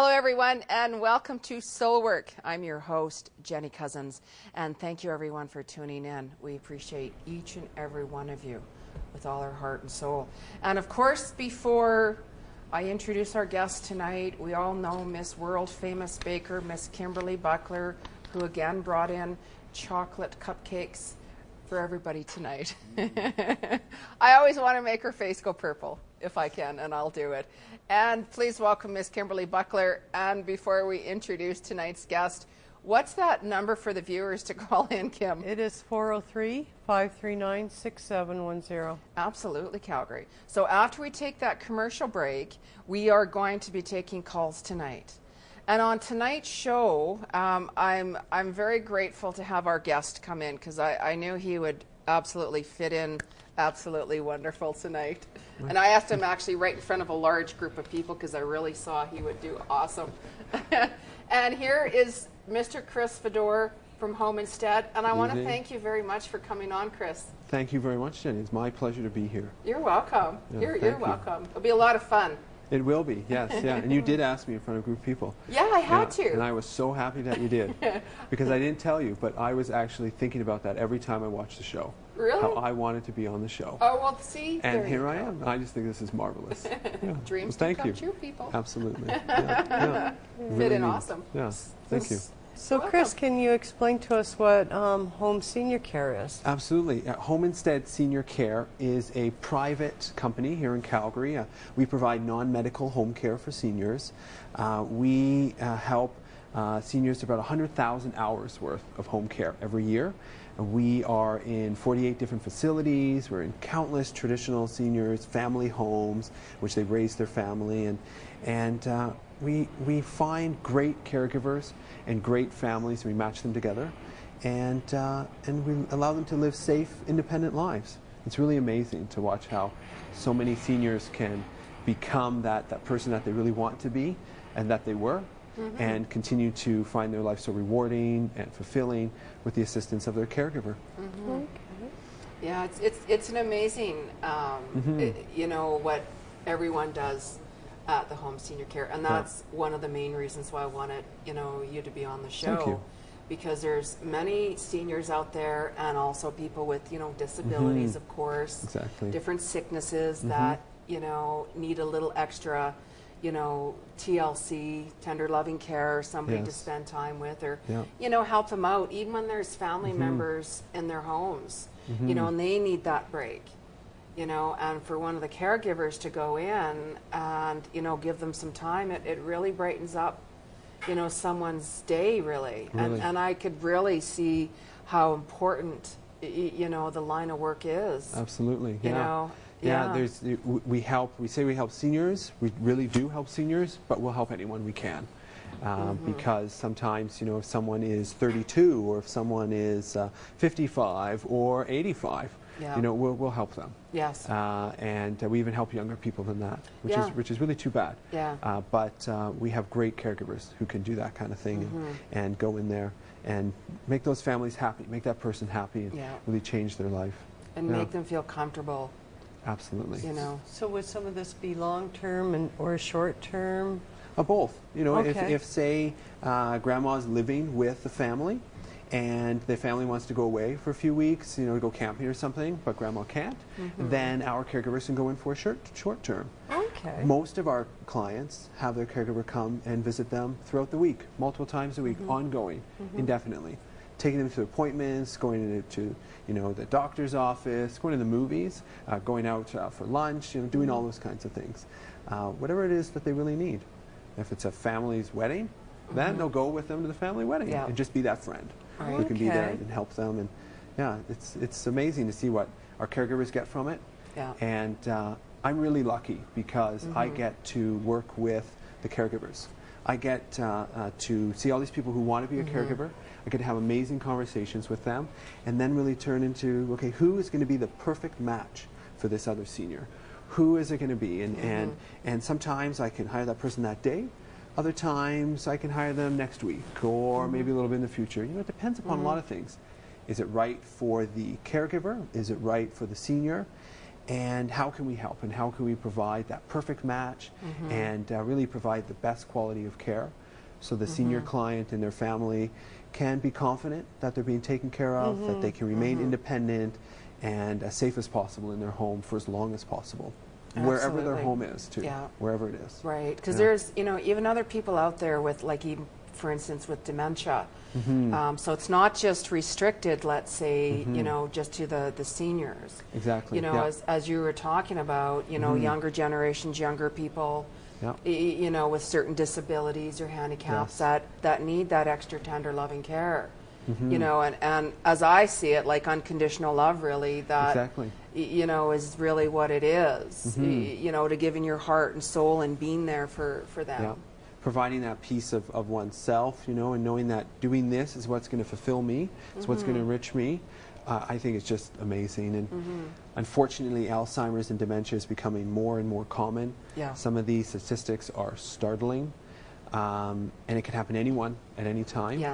Hello, everyone, and welcome to Soul Work. I'm your host, Jenny Cousins, and thank you, everyone, for tuning in. We appreciate each and every one of you with all our heart and soul. And, of course, before I introduce our guest tonight, we all know Miss World-famous baker, Miss Kimberly Buckler, who again brought in chocolate cupcakes for everybody tonight. I always want to make her face go purple, if I can, and I'll do it. And please welcome Miss Kimberly Buckler. And before we introduce tonight's guest, what's that number for the viewers to call in, Kim? It is 403-539-6710. Absolutely, Calgary. So after we take that commercial break, we are going to be taking calls tonight. And on tonight's show, I'm very grateful to have our guest come in because I knew he would absolutely fit in, absolutely wonderful tonight. And I asked him actually right in front of a large group of people because I really saw he would do awesome. And here is Mr. Chris Fodor from Home Instead. And I want to thank you very much for coming on, Chris. Thank you very much, Jenny. It's my pleasure to be here. You're welcome. Yeah, you're welcome. It'll be a lot of fun. It will be, yes, yeah. And you did ask me in front of a group of people. Yeah, I had to. And I was so happy that you did. Because I didn't tell you, but I was actually thinking about that every time I watched the show. Really? How I wanted to be on the show. Oh, well, see? And here I am. I just think this is marvelous. Yeah. Dreams well, come true, people. Absolutely. Yeah. Fit in awesome. Yeah, thank you. So, Chris, can you explain to us what Home Senior Care is? Absolutely. Home Instead Senior Care is a private company here in Calgary. We provide non-medical home care for seniors. We help seniors to about 100,000 hours worth of home care every year. We are in 48 different facilities. We're in countless traditional seniors, family homes, which they raise their family, and we find great caregivers and great families. We match them together, and we allow them to live safe, independent lives. It's really amazing to watch how so many seniors can become that person that they really want to be and that they were. Mm-hmm. And continue to find their life so rewarding and fulfilling with the assistance of their caregiver. Mm-hmm. Okay. Yeah, it's an amazing, you know, what everyone does at the Home Senior Care, and that's one of the main reasons why I wanted, you know, you to be on the show. Thank you. Because there's many seniors out there, and also people with, you know, disabilities, of course, different sicknesses that, you know, need a little extra, you know, TLC, tender loving care, or somebody to spend time with, or, you know, help them out, even when there's family members in their homes, you know, and they need that break, you know, and for one of the caregivers to go in and, you know, give them some time, it really brightens up, you know, someone's day, really. And I could really see how important, you know, the line of work is. Absolutely, you know. Yeah, we say we help seniors. We really do help seniors, but we'll help anyone we can. Because sometimes, you know, if someone is 32 or if someone is 55 or 85, you know, we'll help them. Yes. And we even help younger people than that, which is really too bad. Yeah. But we have great caregivers who can do that kind of thing and go in there and make those families happy, make that person happy, and really change their life. And make them feel comfortable. Absolutely. You know. So would some of this be long-term or short-term? Both. You know, if say grandma's living with the family and the family wants to go away for a few weeks, you know, to go camping or something, but grandma can't, then our caregivers can go in for a short term. Okay. Most of our clients have their caregiver come and visit them throughout the week, multiple times a week, ongoing, indefinitely. Taking them to appointments, going to you know, the doctor's office, going to the movies, going out for lunch, you know, doing all those kinds of things. Whatever it is that they really need. If it's a family's wedding, then they'll go with them to the family wedding and just be that friend who can be there and help them. And yeah, it's amazing to see what our caregivers get from it. Yeah. And I'm really lucky because I get to work with the caregivers. I get to see all these people who want to be a caregiver. I get to have amazing conversations with them and then really turn into, okay, who is going to be the perfect match for this other senior? Who is it going to be? And sometimes I can hire that person that day. Other times I can hire them next week or maybe a little bit in the future. You know, it depends upon a lot of things. Is it right for the caregiver? Is it right for the senior? and how can we help, and how can we provide that perfect match, and really provide the best quality of care so the senior client and their family can be confident that they're being taken care of, that they can remain independent and as safe as possible in their home for as long as possible. Wherever their home is, too. Yeah. Wherever it is. Right, because there's, you know, even other people out there with, like, even, for instance, with dementia. So it's not just restricted, let's say, you know, just to the seniors. Exactly. You know, as you were talking about, you know, younger generations, younger people, you know, with certain disabilities or handicaps that need that extra tender loving care. You know, and as I see it, like unconditional love, really, that, you know, is really what it is. You know, to giving your heart and soul and being there for them. Yeah. Providing that piece of oneself, you know, and knowing that doing this is what's going to fulfill me, it's what's going to enrich me. I think it's just amazing. And unfortunately, Alzheimer's and dementia is becoming more and more common. Some of these statistics are startling, and it can happen to anyone at any time.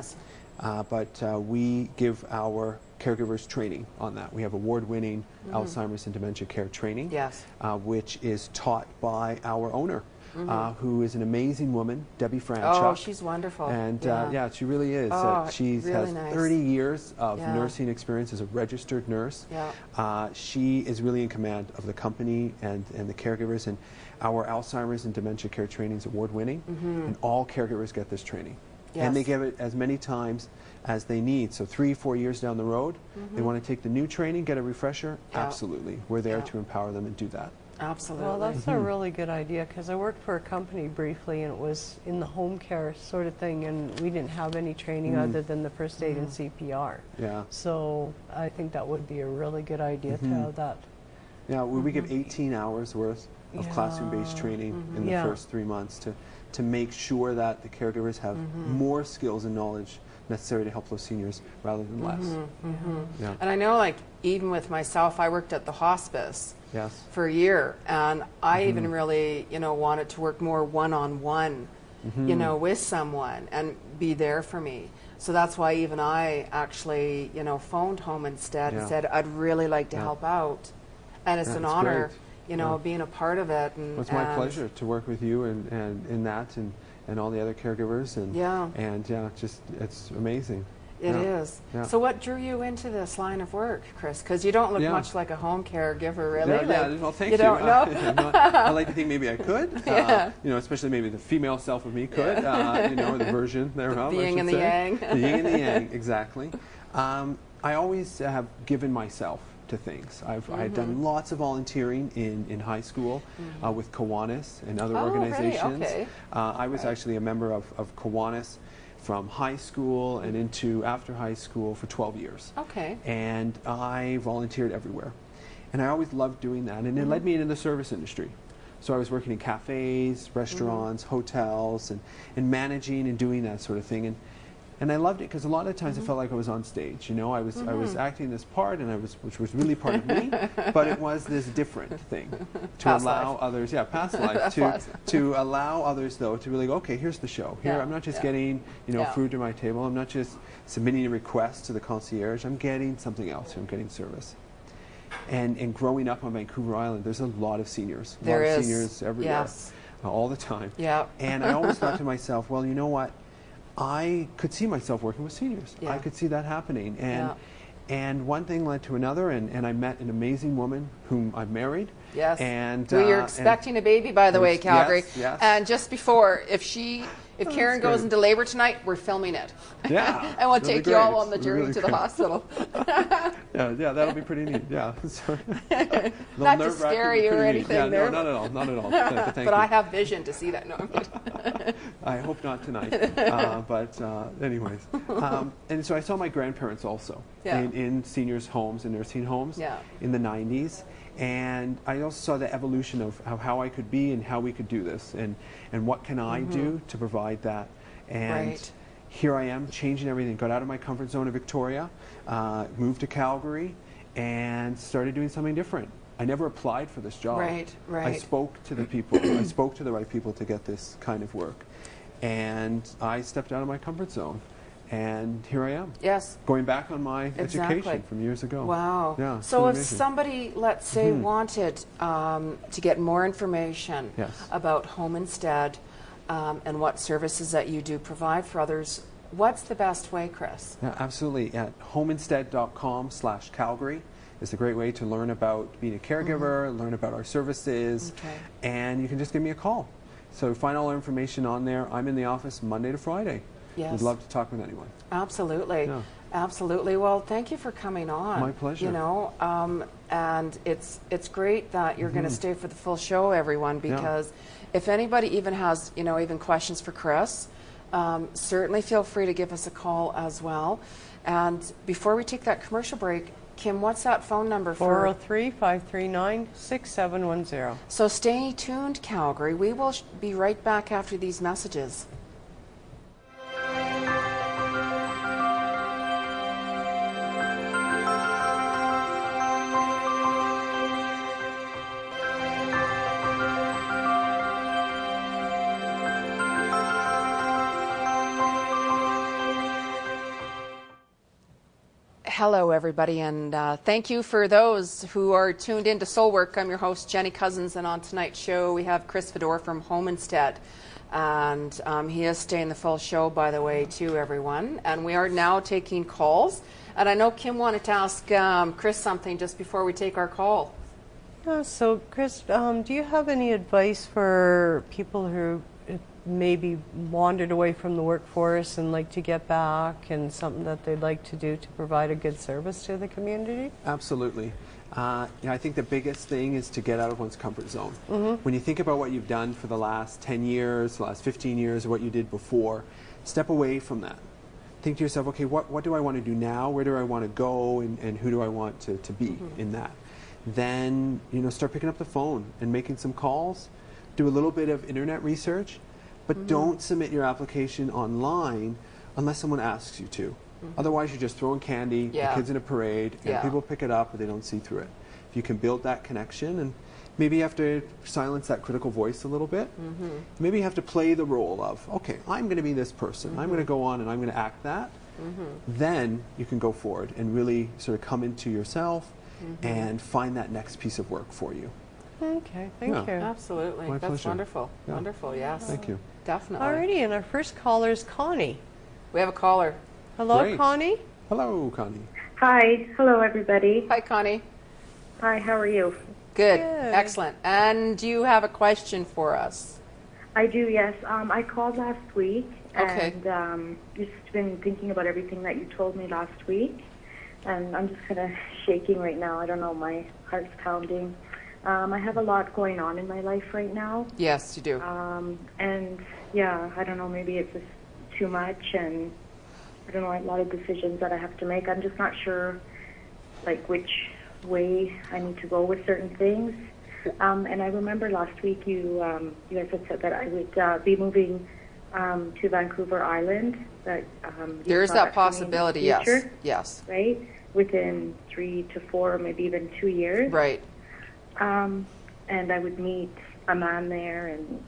But we give our caregivers training on that. We have award-winning Alzheimer's and dementia care training, which is taught by our owner, who is an amazing woman, Debbie Franchuk. Oh, she's wonderful. And yeah, she really is. She really has nice. 30 years of nursing experience as a registered nurse. She is really in command of the company and the caregivers. And our Alzheimer's and dementia care training is award-winning, and all caregivers get this training. And they give it as many times as they need. So 3-4 years down the road, they want to take the new training, get a refresher. Absolutely. We're there to empower them and do that. Absolutely. Well, that's a really good idea, because I worked for a company briefly, and it was in the home care sort of thing, and we didn't have any training other than the first aid and CPR. So I think that would be a really good idea to have that. Yeah, we give 18 hours worth of classroom-based training in the first 3 months to make sure that the caregivers have more skills and knowledge necessary to help those seniors rather than less. And I know, like, even with myself, I worked at the hospice for a year, and I even really, you know, wanted to work more one-on-one, you know, with someone and be there for me. So that's why even I actually, you know, phoned home instead and said, I'd really like to help out. And it's an honor, you know, being a part of it. And, well, it's my pleasure to work with you and in that and all the other caregivers. And just it's amazing. It is. So what drew you into this line of work, Chris? Because you don't look much like a home caregiver, really. Well, thank you. Don't know? I like to think maybe I could. You know, especially maybe the female self of me could. You know, or the version thereof. The yin and the yang. The yin and the yang, exactly. I always have given myself to things. I had done lots of volunteering in high school with Kiwanis and other organizations. Really? Okay. I was actually a member of Kiwanis from high school and into after high school for 12 years. And I volunteered everywhere. And I always loved doing that. And it led me into the service industry. So I was working in cafes, restaurants, hotels, and managing and doing that sort of thing. And I loved it because a lot of times I felt like I was on stage. You know, I was acting this part, and which was really part of me, but it was this different thing to allow others, past life, to allow others though to really go, okay, here's the show. Here, I'm not just getting food to my table. I'm not just submitting a request to the concierge. I'm getting something else. I'm getting service. And growing up on Vancouver Island, there's a lot of seniors. A lot of seniors everywhere, all the time. And I always thought to myself, well, you know what? I could see myself working with seniors. I could see that happening. And one thing led to another, and I met an amazing woman whom I've married. And who you're expecting a baby, by the way, Calgary. Yes. And just before, if Karen goes into labor tonight, we're filming it. And we'll take you all on the journey to the hospital. That'll be pretty neat. Not to scare you or anything there. No, not at all. Not at all. But I have vision to see that. No, I hope not tonight. But anyways. And so I saw my grandparents also in seniors' homes and nursing homes in the 90s. And I also saw the evolution of how I could be and how we could do this, and what can I do to provide that. And here I am, changing everything. Got out of my comfort zone of Victoria, moved to Calgary, and started doing something different. I never applied for this job. I spoke to the people. I spoke to the right people to get this kind of work. And I stepped out of my comfort zone. And here I am. Yes. Going back on my education from years ago. Wow. Yeah, so if amazing. somebody, let's say, wanted to get more information about Home Instead and what services that you do provide for others, what's the best way, Chris? Yeah, absolutely. At homeinstead.com/Calgary is a great way to learn about being a caregiver, learn about our services, and you can just give me a call. So find all our information on there. I'm in the office Monday to Friday. Yes. We'd love to talk with anyone. Absolutely. Yeah. Absolutely. Well, thank you for coming on. My pleasure. You know, and it's great that you're going to stay for the full show, everyone, because if anybody even has, you know, even questions for Chris, certainly feel free to give us a call as well. And before we take that commercial break, Kim, what's that phone number for? 403-539-6710. So stay tuned, Calgary. We will be right back after these messages. Hello, everybody, and thank you for those who are tuned into Soul Work. I'm your host, Jeni Cousins, and on tonight's show we have Chris Fodor from Home Instead. And he is staying the full show, by the way, too, everyone. And we are now taking calls. And I know Kim wanted to ask Chris something just before we take our call. So, Chris, do you have any advice for people who maybe wandered away from the workforce and like to get back, and something that they'd like to do to provide a good service to the community? Absolutely. I think the biggest thing is to get out of one's comfort zone. When you think about what you've done for the last 10 years, the last 15 years, or what you did before, step away from that. Think to yourself, okay, what do I want to do now? Where do I want to go? And who do I want to be in that? Then, you know, start picking up the phone and making some calls. Do a little bit of internet research. But don't submit your application online unless someone asks you to. Otherwise, you're just throwing candy, the kids in a parade, and people pick it up, but they don't see through it. If you can build that connection, and maybe you have to silence that critical voice a little bit. Maybe you have to play the role of, okay, I'm going to be this person. I'm going to go on and I'm going to act that. Then you can go forward and really sort of come into yourself and find that next piece of work for you. Okay, thank you. Absolutely. My That's pleasure. wonderful. Yeah. Wonderful, yes. Thank you. Definitely. Alrighty, and our first caller is Connie. We have a caller. Hello, Great. Connie. Hello, Connie. Hi. Hello, everybody. Hi, Connie. Hi, how are you? Good. Good. Excellent. And do you have a question for us? I do, yes. I called last week Okay. and just been thinking about everything that you told me last week. And I'm just kind of shaking right now. I don't know, my heart's pounding. I have a lot going on in my life right now. Yes, you do. And yeah, I don't know, maybe it's just too much, and I don't know, a lot of decisions that I have to make. I'm just not sure, like, which way I need to go with certain things. And I remember last week you guys had said that I would be moving to Vancouver Island. That There is that possibility, yes. Yes. Right? Within 3 to 4, or maybe even 2 years. Right. And I would meet a man there and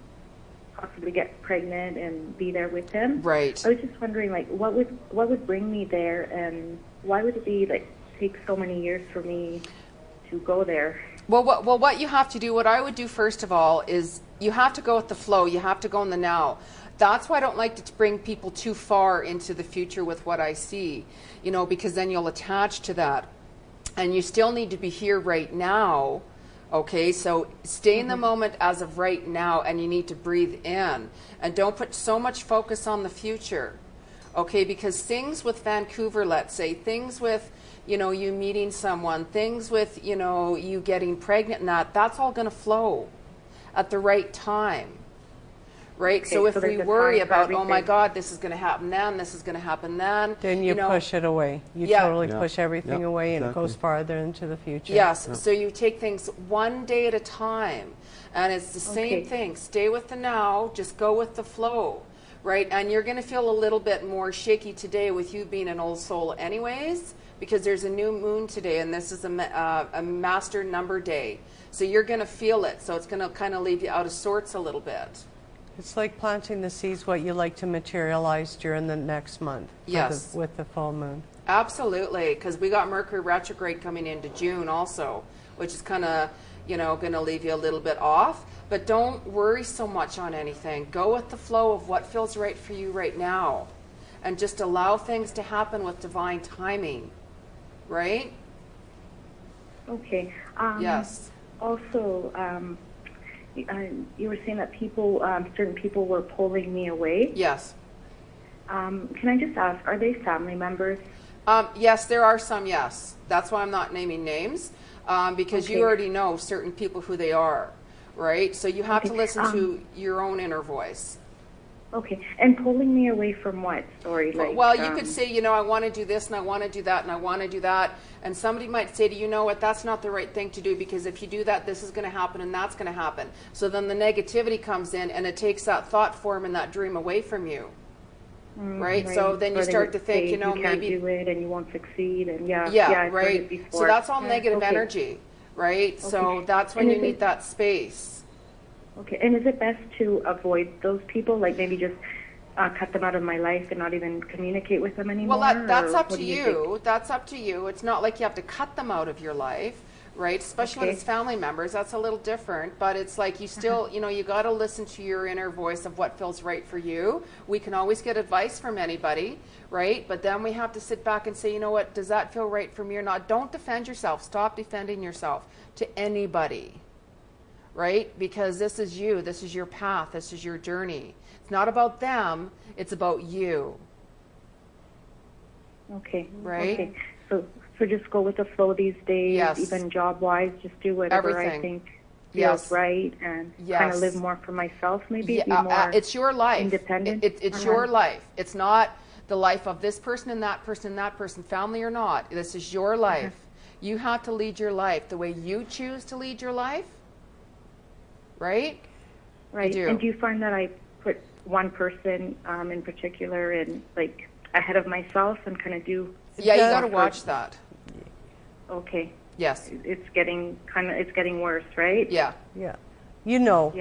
possibly get pregnant and be there with him. Right. I was just wondering, like, what would bring me there, and why would it be like take so many years for me to go there? Well, what you have to do, what I would do first of all, is you have to go with the flow. You have to go in the now. That's why I don't like to bring people too far into the future with what I see, you know, because then you'll attach to that. And you still need to be here right now. Okay, so stay in the moment as of right now, and you need to breathe in. And don't put so much focus on the future. Okay, because things with Vancouver, let's say, things with, you know, you meeting someone, things with, you know, you getting pregnant and that's all going to flow at the right time. Right? Okay, so if so we there's a worry time for about, oh my everything. God, this is going to happen then, this is going to happen then. You know, push it away. You Yeah. totally Yeah. push everything Yep, away, and it exactly. goes farther into the future. Yes, so you take things one day at a time, and it's the same Okay. thing. Stay with the now, just go with the flow, right? And you're going to feel a little bit more shaky today with you being an old soul anyways, because there's a new moon today, and this is a master number day. So you're going to feel it, so it's going to kind of leave you out of sorts a little bit. It's like planting the seeds, what you like to materialize during the next month. Yes. With the full moon. Absolutely, because we got Mercury retrograde coming into June also, which is kind of, going to leave you a little bit off. But don't worry so much on anything. Go with the flow of what feels right for you right now. And just allow things to happen with divine timing. Right? Okay. Yes. Also, you were saying that people, certain people were pulling me away. Yes. Can I just ask, are they family members? Yes, there are some, yes. That's why I'm not naming names, because you already know certain people who they are, right? So you have to listen to your own inner voice. Okay, and pulling me away from what? Sorry, like. Well, you could say, I want to do this, and I want to do that, and I want to do that, and somebody might say to you, know what, that's not the right thing to do, because if you do that, this is going to happen, and that's going to happen. So then the negativity comes in, and it takes that thought form and that dream away from you. Right? So then you start to think, you maybe can't do it and you won't succeed, and I've right. heard it before. So that's all negative energy, right? Okay. So that's when you need that space. Okay, and is it best to avoid those people, like maybe just cut them out of my life and not even communicate with them anymore? Well, that's up to you. That's up to you. It's not like you have to cut them out of your life, right? Especially when it's family members. That's a little different, but it's like you still, you got to listen to your inner voice of what feels right for you. We can always get advice from anybody, right? But then we have to sit back and say, you know what, does that feel right for me or not? Don't defend yourself. Stop defending yourself to anybody, right? Because this is you. This is your path. This is your journey. It's not about them. It's about you. Okay. Right? Okay. So just go with the flow these days, yes. even job-wise, just do whatever I think feels right, and kind of live more for myself, maybe, be more it's your life. Independent. It's your life. It's not the life of this person and that person and that person, family or not. This is your life. You have to lead your life the way you choose to lead your life, right? Right. And do you find that I put one person in particular in, like, ahead of myself and kind of do... Yeah, you got to watch that. Okay. Yes. It's getting worse, right? Yeah. Yeah. You know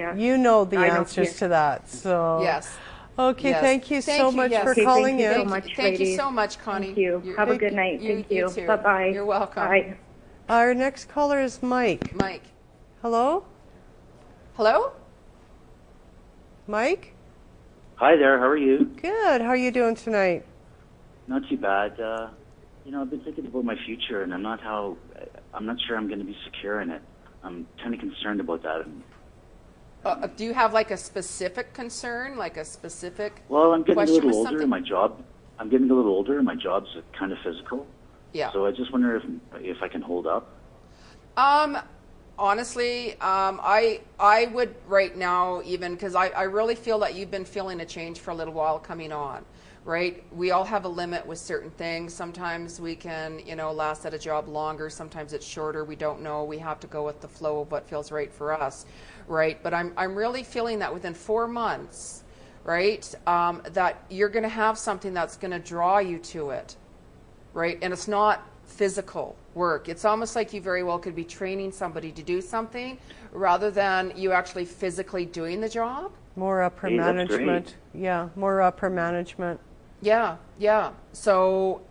the answers to that. So yes. Okay, thank you so much for calling in. Thank you so much, Connie. Thank you. Have a good night. Thank you. Too. Bye-bye. You're welcome. Bye. Our next caller is Mike. Mike. Hello? Hello? Mike? Hi there, how are you? Good. How are you doing tonight? Not too bad. I've been thinking about my future, and I'm not sure I'm going to be secure in it. I'm kind of concerned about that. Do you have like a specific concern, like a specific Well, I'm getting a little older something? in my job. I'm getting a little older, and my job's kind of physical. Yeah. So I just wonder if I can hold up. Honestly, I would right now, even because I really feel that you've been feeling a change for a little while coming on. Right? We all have a limit with certain things. Sometimes we can, last at a job longer. Sometimes it's shorter. We don't know. We have to go with the flow of what feels right for us, right? But I'm really feeling that within 4 months, right, that you're going to have something that's going to draw you to it, right? And it's not physical work. It's almost like you very well could be training somebody to do something rather than you actually physically doing the job. More upper management. Yeah, more upper management. Yeah. So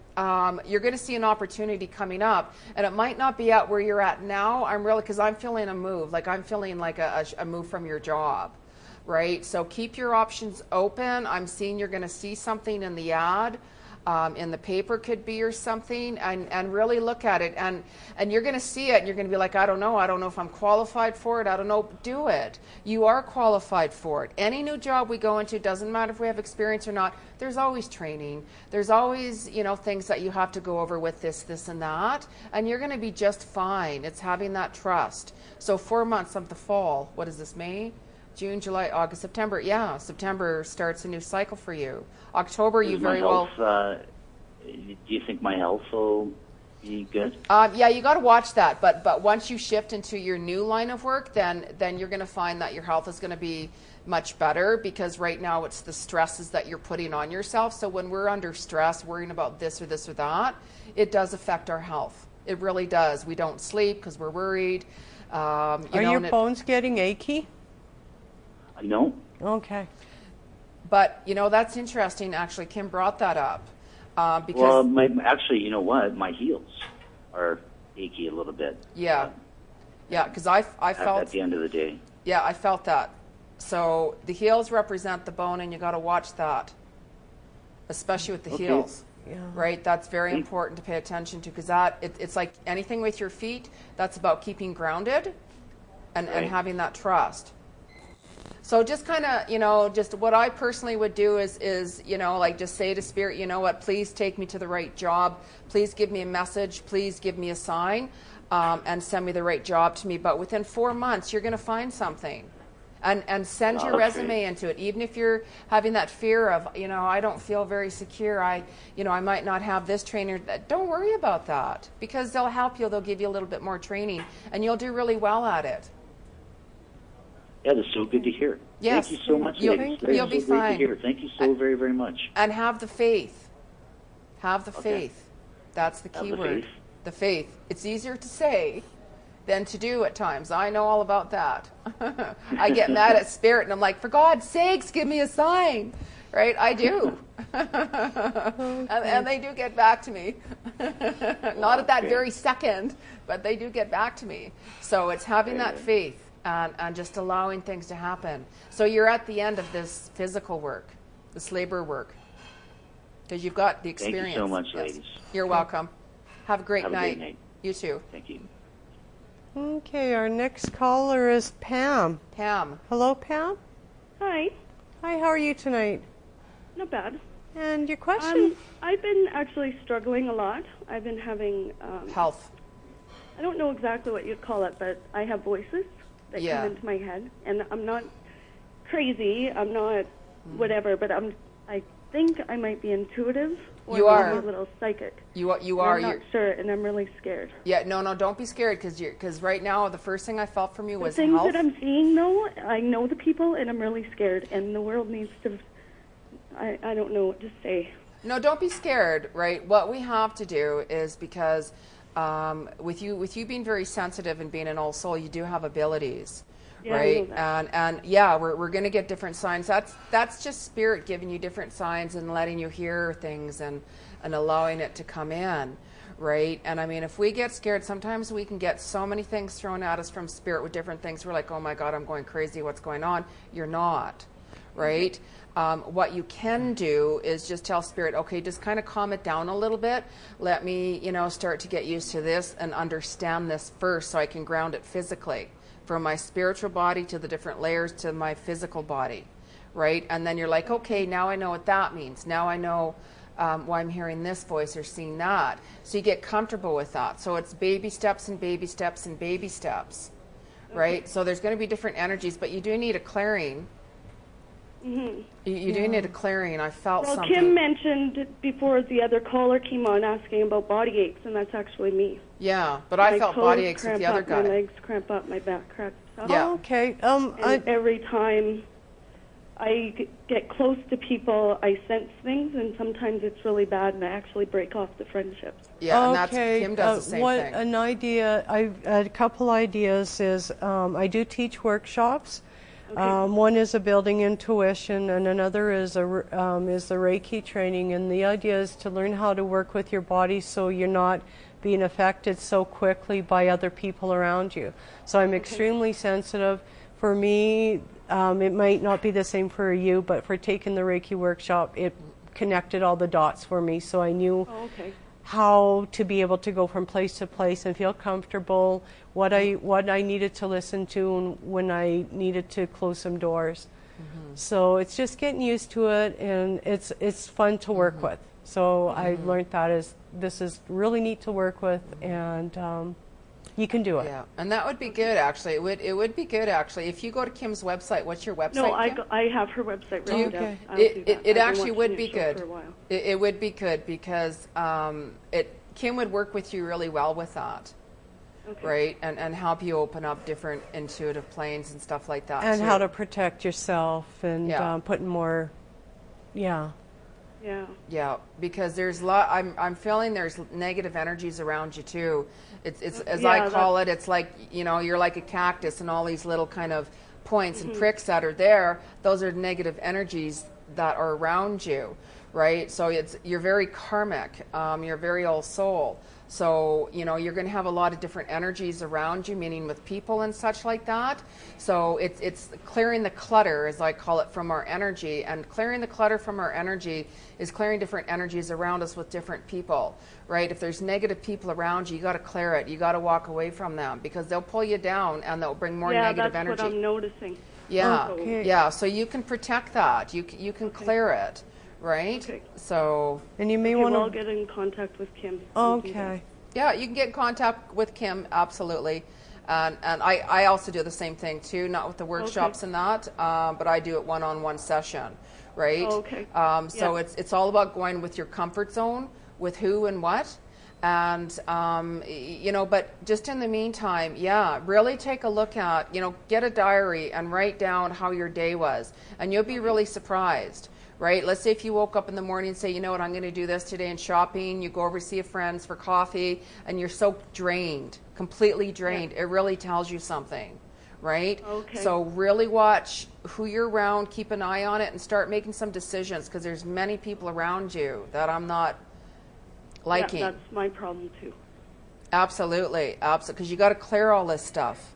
you're going to see an opportunity coming up, and it might not be at where you're at now. Because I'm feeling a move, like I'm feeling like a move from your job, right? So keep your options open. I'm seeing you're going to see something in the ad, in the paper could be or something, and really look at it, and you're going to see it, and you're going to be like, I don't know if I'm qualified for it. I don't know. Do it. You are qualified for it. Any new job we go into, doesn't matter if we have experience or not, there's always training. There's always, things that you have to go over with this and that, and you're going to be just fine. It's having that trust. So 4 months of the fall, what is this, May? June, July, August, September. Yeah, September starts a new cycle for you. October, you very well... Do you think my health will be good? Yeah, you got to watch that. But once you shift into your new line of work, then you're going to find that your health is going to be much better, because right now it's the stresses that you're putting on yourself. So when we're under stress, worrying about this or that, it does affect our health. It really does. We don't sleep because we're worried. Are your bones getting achy? No. Okay. But, you know, that's interesting. Actually, Kim brought that up. Well, actually, you know what? My heels are achy a little bit. Yeah. Yeah, because I felt... At the end of the day. Yeah, I felt that. So the heels represent the bone, and you got to watch that, especially with the heels. Yeah. Right? That's very important to pay attention to, because it's like anything with your feet, that's about keeping grounded and having that trust. So just kind of, you know, just what I personally would do is, you know, like just say to Spirit, you know what, please take me to the right job. Please give me a message. Please give me a sign, and send me the right job to me. But within 4 months, you're going to find something. And send your resume into it, even if you're having that fear of, you know, I don't feel very secure. I might not have this trainer. Don't worry about that, because they'll help you. They'll give you a little bit more training, and you'll do really well at it. Yeah, that's so good to hear. Yes. Thank you so much, ladies. You'll be fine. Great to hear. Thank you so very, very much. And have the faith. Have the faith. That's the key word. The faith. It's easier to say than to do at times. I know all about that. I get mad at Spirit, and I'm like, for God's sakes, give me a sign. Right? I do. and they do get back to me. Not at that very second, but they do get back to me. So it's having that faith and just allowing things to happen. So you're at the end of this physical work, this labor work, because you've got the experience. Thank you so much, ladies. You're welcome. Have a great Have night. a great night. You too. Thank you. Okay, our next caller is Pam. Pam. Hello, Pam. Hi. Hi, how are you tonight? Not bad. And your question? I've been actually struggling a lot. I've been having... health. I don't know exactly what you'd call it, but I have voices that come into my head. And I'm not crazy. I'm not whatever, but I think I might be intuitive. Or You are. a little psychic. You are. I'm not sure, and I'm really scared. Yeah, no, don't be scared, because right now the first thing I felt from you was the things health. that I'm seeing, though, I know the people, and I'm really scared, and the world needs to... I don't know what to say. No, don't be scared, right? What we have to do is, because with you being very sensitive and being an old soul, you do have abilities. Yeah, right? I know that. And yeah, we're going to get different signs. That's just Spirit giving you different signs and letting you hear things and allowing it to come in, right? And I mean, if we get scared, sometimes we can get so many things thrown at us from Spirit with different things. We're like, oh my God, I'm going crazy. What's going on? You're not, right? What you can do is just tell Spirit, okay, just kind of calm it down a little bit. Let me, start to get used to this and understand this first, so I can ground it physically, from my spiritual body to the different layers to my physical body, right? And then you're like, okay, now I know what that means. Now I know why I'm hearing this voice or seeing that. So you get comfortable with that. So it's baby steps and baby steps and baby steps, right? So there's going to be different energies, but you do need a clearing. Mm-hmm. You do need a clearing. I felt something. Kim mentioned before the other caller came on asking about body aches, and that's actually me. Yeah, but I felt body aches with the other guy. My legs cramp up, my back cramps up. Yeah. Oh, okay. And every time I get close to people, I sense things, and sometimes it's really bad, and I actually break off the friendships. Yeah, and that's Kim does the same thing. An idea, a couple ideas is I do teach workshops. Okay. One is a building intuition, and another is the Reiki training. And the idea is to learn how to work with your body so you're not being affected so quickly by other people around you. So I'm extremely sensitive. For me, it might not be the same for you, but for taking the Reiki workshop, it connected all the dots for me. So I knew how to be able to go from place to place and feel comfortable, what I needed to listen to, and when I needed to close some doors. Mm-hmm. So it's just getting used to it, and it's fun to work with. So I learned that this is really neat to work with, and you can do it. Yeah, and that would be good, actually. It would be good, actually. If you go to Kim's website, what's your website? No, Kim? I have her website right now. It actually would be good. It would be good, because Kim would work with you really well with that. Okay. Right, and help you open up different intuitive planes and stuff like that. And too. how to protect yourself and putting more, Yeah, because there's I'm feeling there's negative energies around you too. It's as I call it. It's like you're like a cactus, and all these little kind of points and pricks that are there, those are negative energies that are around you, right? So you're very karmic. You're a very old soul. So, you know, you're going to have a lot of different energies around you, meaning with people and such like that. So it's clearing the clutter, as I call it, from our energy. And clearing the clutter from our energy is clearing different energies around us with different people, right? If there's negative people around you, you got to clear it. You got to walk away from them because they'll pull you down and they'll bring more negative energy. Yeah, that's what I'm noticing. Yeah, okay. yeah. So you can protect that. You can clear it. Right? Okay. So. And you may want to. I'll get in contact with Kim. Okay. Yeah, you can get in contact with Kim, absolutely. And I also do the same thing too, not with the workshops and that, but I do it one-on-one session, right? Okay. So it's all about going with your comfort zone, with who and what. And, you know, but just in the meantime, yeah, really take a look at, you know, get a diary and write down how your day was. And you'll be really surprised. Right? Let's say if you woke up in the morning and say, you know what, I'm going to do this today in shopping, you go over to see a friend's for coffee, and you're so drained, completely drained. It really tells you something, right? Okay. So really watch who you're around, keep an eye on it, and start making some decisions, because there's many people around you that I'm not liking. Yeah, that's my problem too. Absolutely, absolutely, because you got to clear all this stuff.